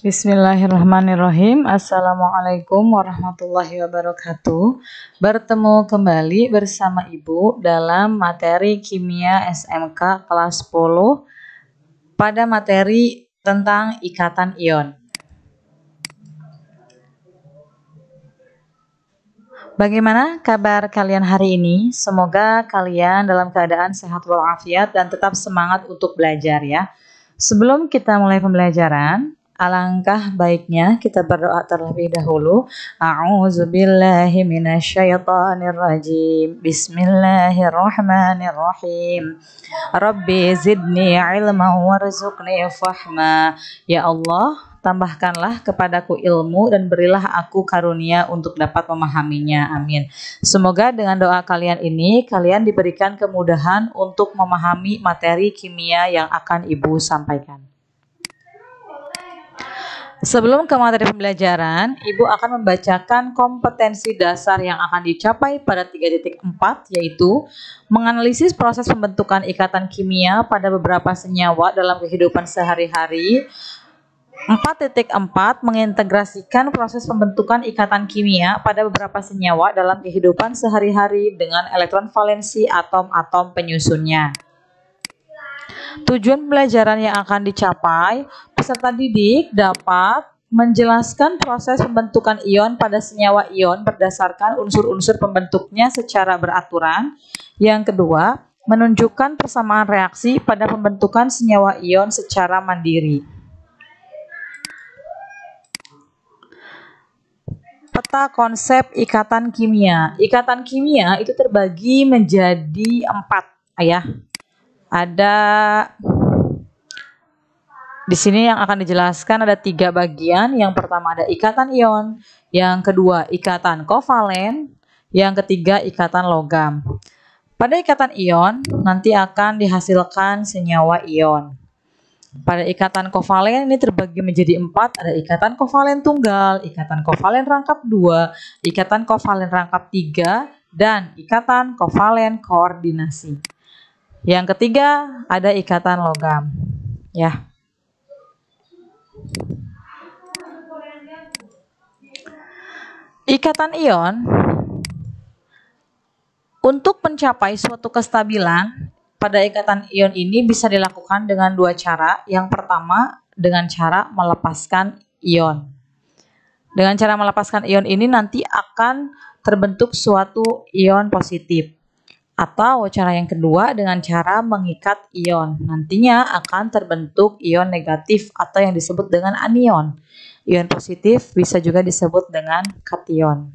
Bismillahirrahmanirrahim. Assalamualaikum warahmatullahi wabarakatuh. Bertemu kembali bersama Ibu dalam materi Kimia SMK kelas 10 pada materi tentang ikatan ion. Bagaimana kabar kalian hari ini? Semoga kalian dalam keadaan sehat walafiat dan tetap semangat untuk belajar ya. Sebelum kita mulai pembelajaran, alangkah baiknya kita berdoa terlebih dahulu. A'udzubillahi minasyaitonirrajim. Bismillahirrahmanirrahim. Rabbi zidni ilman warzuqni fahma. Ya Allah, tambahkanlah kepadaku ilmu dan berilah aku karunia untuk dapat memahaminya. Amin. Semoga dengan doa kalian ini, kalian diberikan kemudahan untuk memahami materi kimia yang akan Ibu sampaikan. Sebelum ke materi pembelajaran, Ibu akan membacakan kompetensi dasar yang akan dicapai pada 3.4, yaitu menganalisis proses pembentukan ikatan kimia pada beberapa senyawa dalam kehidupan sehari-hari. 4.4 mengintegrasikan proses pembentukan ikatan kimia pada beberapa senyawa dalam kehidupan sehari-hari dengan elektron valensi atom-atom penyusunnya. Tujuan pembelajaran yang akan dicapai, peserta didik dapat menjelaskan proses pembentukan ion pada senyawa ion berdasarkan unsur-unsur pembentuknya secara beraturan. Yang kedua, menunjukkan persamaan reaksi pada pembentukan senyawa ion secara mandiri. Peta konsep ikatan kimia. Ikatan kimia itu terbagi menjadi 4 ya. Ada di sini yang akan dijelaskan ada 3 bagian. Yang pertama ada ikatan ion, yang kedua ikatan kovalen, yang ketiga ikatan logam. Pada ikatan ion nanti akan dihasilkan senyawa ion. Pada ikatan kovalen ini terbagi menjadi 4, ada ikatan kovalen tunggal, ikatan kovalen rangkap 2, ikatan kovalen rangkap 3, dan ikatan kovalen koordinasi. Yang ketiga ada ikatan logam ya. Ikatan ion untuk mencapai suatu kestabilan pada ikatan ion ini bisa dilakukan dengan 2 cara. Yang pertama dengan cara melepaskan ion. Dengan cara melepaskan ion ini nanti akan terbentuk suatu ion positif. Atau cara yang kedua dengan cara mengikat ion. Nantinya akan terbentuk ion negatif atau yang disebut dengan anion. Ion positif bisa juga disebut dengan kation.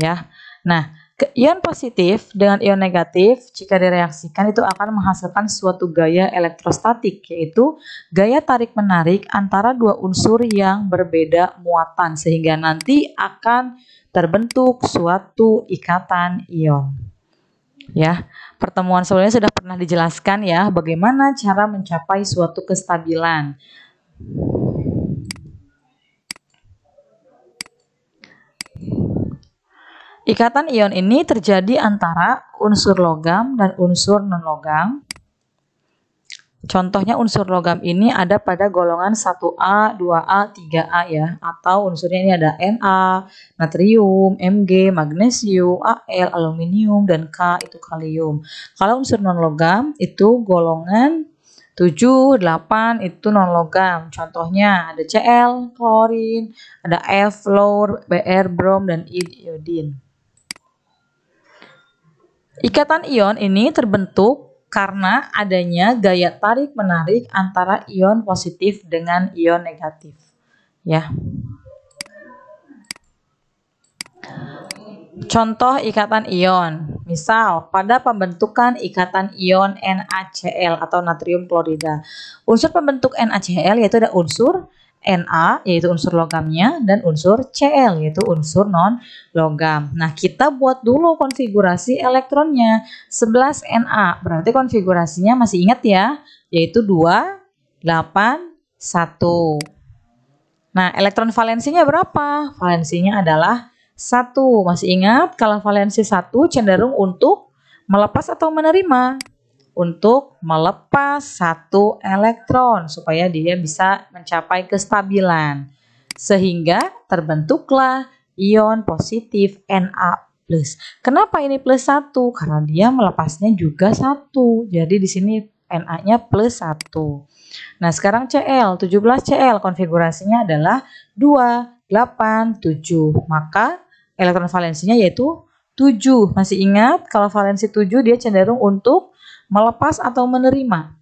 Ya. Nah, ion positif dengan ion negatif jika direaksikan itu akan menghasilkan suatu gaya elektrostatik, yaitu gaya tarik-menarik antara 2 unsur yang berbeda muatan sehingga nanti akan terbentuk suatu ikatan ion. Ya, pertemuan sebelumnya sudah pernah dijelaskan ya bagaimana cara mencapai suatu kestabilan. Ikatan ion ini terjadi antara unsur logam dan unsur non-logam. Contohnya unsur logam ini ada pada golongan 1A, 2A, 3A ya. Atau unsurnya ini ada Na, natrium, Mg, magnesium, Al, aluminium, dan K itu kalium. Kalau unsur non-logam itu golongan 7, 8 itu non-logam. Contohnya ada Cl, klorin, ada F, fluor, Br, brom, dan iodin. Ikatan ion ini terbentuk karena adanya gaya tarik-menarik antara ion positif dengan ion negatif. Ya. Contoh ikatan ion. Misal, pada pembentukan ikatan ion NaCl atau natrium klorida. Unsur pembentuk NaCl yaitu ada unsur Na yaitu unsur logamnya dan unsur Cl yaitu unsur non-logam. Nah, kita buat dulu konfigurasi elektronnya. 11 Na, berarti konfigurasinya masih ingat ya, yaitu 2, 8, 1. Nah, elektron valensinya berapa? Valensinya adalah 1. Masih ingat kalau valensi 1 cenderung untuk melepas atau menerima? untuk melepas satu elektron supaya dia bisa mencapai kestabilan. Sehingga terbentuklah ion positif Na+. Kenapa ini plus 1? Karena dia melepasnya juga 1. Jadi di sini Na-nya plus 1. Nah, sekarang Cl, 17Cl konfigurasinya adalah 2, 8, 7. Maka elektron valensinya yaitu 7. Masih ingat kalau valensi 7 dia cenderung untuk melepas atau menerima?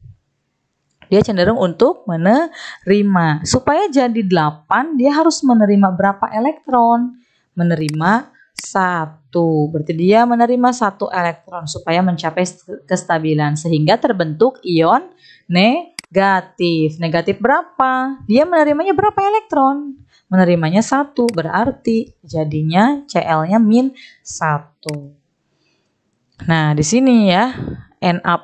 Dia cenderung untuk menerima. Supaya jadi 8, dia harus menerima berapa elektron? Menerima 1. Berarti dia menerima 1 elektron supaya mencapai kestabilan. Sehingga terbentuk ion negatif. Negatif berapa? Dia menerimanya berapa elektron? Menerimanya 1. Berarti jadinya Cl-nya -1. Nah, di sini ya. Na+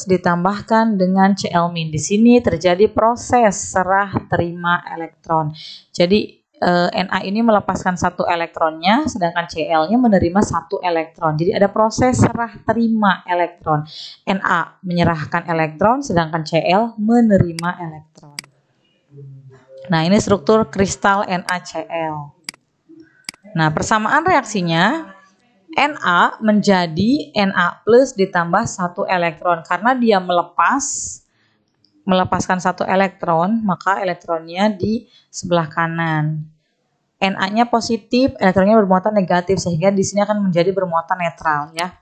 ditambahkan dengan Cl-. Di sini terjadi proses serah terima elektron. Jadi Na ini melepaskan 1 elektronnya, sedangkan Cl-nya menerima 1 elektron. Jadi ada proses serah terima elektron. Na menyerahkan elektron, sedangkan Cl menerima elektron. Nah, ini struktur kristal NaCl. Nah, persamaan reaksinya Na menjadi Na+ ditambah 1 elektron. Karena dia melepaskan 1 elektron, maka elektronnya di sebelah kanan. Na-nya positif, elektronnya bermuatan negatif, sehingga di sini akan menjadi bermuatan netral ya.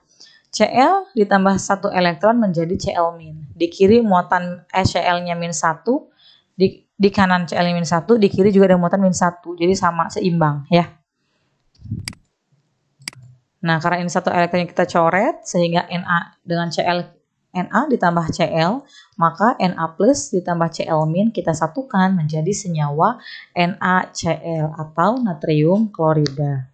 Cl ditambah 1 elektron menjadi Cl-. Di kiri muatan Cl-nya -1, di kanan Cl-nya -1, di kiri juga ada muatan -1. Jadi sama, seimbang ya. Nah, karena ini 1 elektron yang kita coret, sehingga Na dengan Cl, Na ditambah Cl, maka Na+ ditambah Cl- kita satukan menjadi senyawa NaCl atau natrium klorida.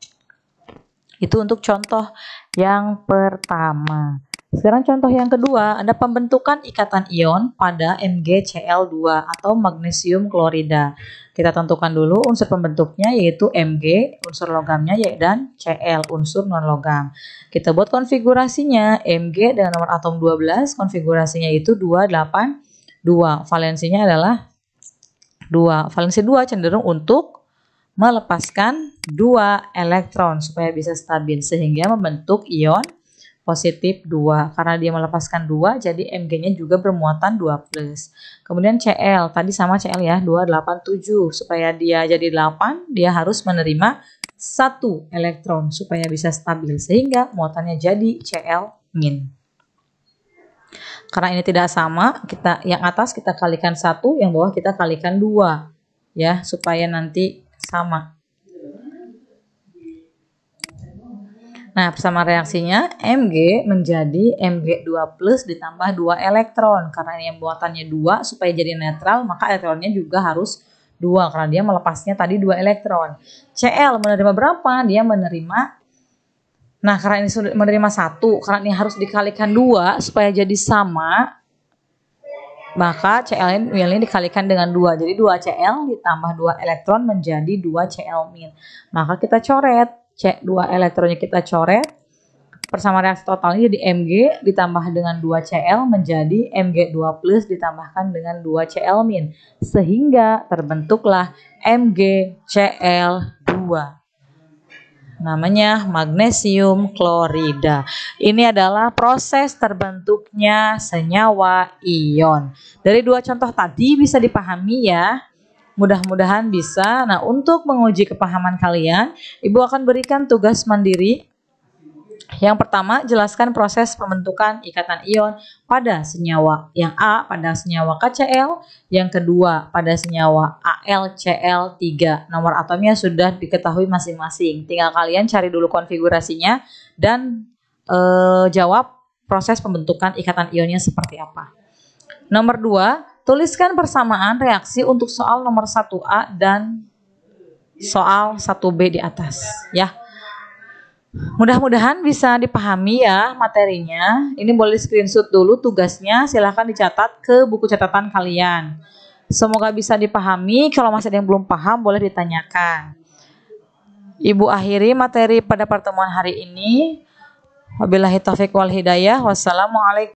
Itu untuk contoh yang pertama. Sekarang contoh yang kedua, ada pembentukan ikatan ion pada MgCl2 atau magnesium klorida. Kita tentukan dulu unsur pembentuknya yaitu Mg, unsur logamnya dan Cl, unsur non-logam. Kita buat konfigurasinya, Mg dengan nomor atom 12, konfigurasinya itu 282. Valensinya adalah 2. Valensi 2 cenderung untuk melepaskan 2 elektron supaya bisa stabil, sehingga membentuk ion positif 2. Karena dia melepaskan 2, jadi Mg-nya juga bermuatan 2+. Kemudian Cl, tadi sama Cl ya, 287. Supaya dia jadi 8, dia harus menerima 1 elektron supaya bisa stabil. Sehingga muatannya jadi Cl-. Karena ini tidak sama, yang atas kita kalikan 1, yang bawah kita kalikan 2. Ya, supaya nanti sama. Nah, persamaan reaksinya Mg menjadi Mg2+ ditambah 2 elektron. Karena ini muatannya 2, supaya jadi netral, maka elektronnya juga harus 2. Karena dia melepasnya tadi 2 elektron. Cl menerima berapa? Dia menerima, nah karena ini sudah menerima 1, karena ini harus dikalikan 2 supaya jadi sama, maka Cl ini dikalikan dengan 2. Jadi 2Cl ditambah 2 elektron menjadi 2Cl-. Maka kita coret. 2 elektronnya kita coret. Persamaan reaksi totalnya jadi Mg ditambah dengan 2Cl menjadi Mg2+ ditambahkan dengan 2Cl-. Sehingga terbentuklah MgCl2. Namanya magnesium klorida. Ini adalah proses terbentuknya senyawa ion. Dari 2 contoh tadi bisa dipahami ya. Mudah-mudahan bisa. Nah, untuk menguji kepahaman kalian, Ibu akan berikan tugas mandiri. Yang pertama, jelaskan proses pembentukan ikatan ion pada senyawa. Yang A pada senyawa KCl, yang kedua pada senyawa AlCl3. Nomor atomnya sudah diketahui masing-masing. Tinggal kalian cari dulu konfigurasinya dan jawab proses pembentukan ikatan ionnya seperti apa. Nomor 2, tuliskan persamaan reaksi untuk soal nomor 1A dan soal 1B di atas ya. Mudah-mudahan bisa dipahami ya materinya. Ini boleh screenshot dulu tugasnya, silahkan dicatat ke buku catatan kalian. Semoga bisa dipahami. Kalau masih ada yang belum paham boleh ditanyakan. Ibu akhiri materi pada pertemuan hari ini. Wabillahi taufiq wal hidayah. Wassalamualaikum.